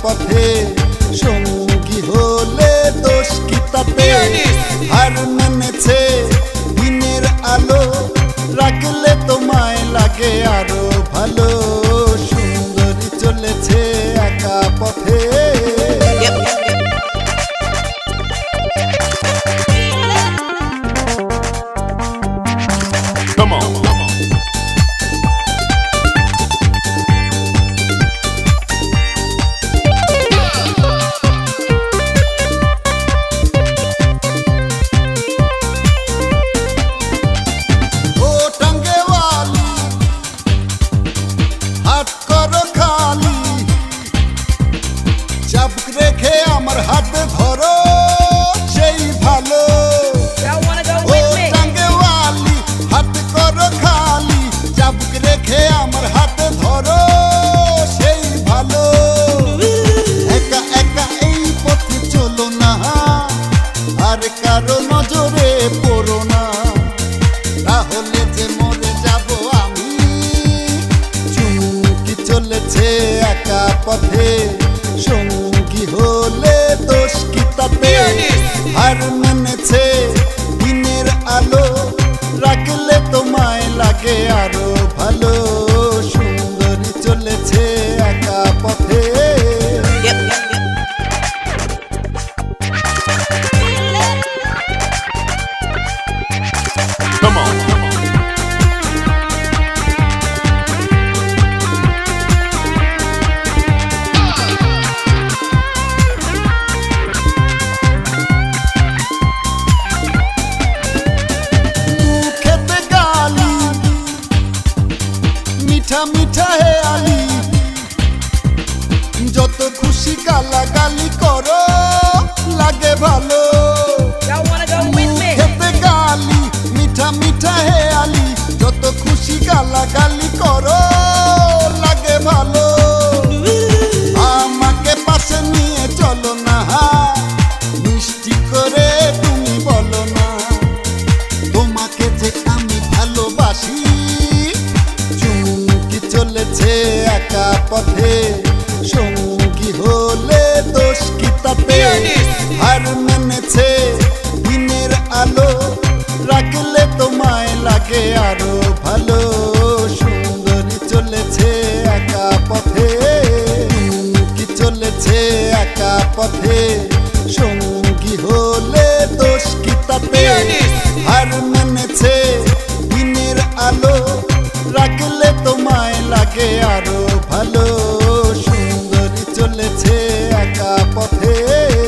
পথে সঙ্গী হলে দোষ কি তাতে? হার মেনেছে দিনের আলো, রাখলে তোমায় লাগে আরো ভালো। সুন্দরী চলেছে একা পথে। Come on. ও টাঙ্গেওয়ালি, হাত করো খালি, চাবুক রেখে আমার হাত ধরো, সেই ভালো। Y'all wanna go O with me? টাঙ্গেওয়ালি, হাত করো খালি, চাবুক রেখে আমার হাত ধরো, সেই ভালো। একা একা এই পথে চলো না, আর কারো নজরে পড়ো না, তাহলে যে মরে যাব আমি। চুমকি চলেছে একা পথে, সঙ্গী হলে দোষ কি তাতে? হার মেনেছে দিনের আলো, রাখলে তোমায় লাগে আরো ভালো। সুন্দরী চলেছে একা পথে। Come on. মুখেতে গালি, মিঠা মিঠা হে আলি, যত খুশি গালাগালি করো, লাগে ভালো। Y'all wanna go with me? মুখেতে গালি, মিঠা মিঠা হে আলি, যত খুশি গালাগালি করো, লাগে ভালো। আমাকে পাশে নিয়ে চলো না, মিষ্টি করে তুমি বলো না, তোমাকে যে আমি ভালোবাসি। চুমকি চলেছে একা পথে, সঙ্গী হলে দোষ কি তাতে? হার মেনেছে দিনের আলো, রাখলে তোমায় লাগে আরো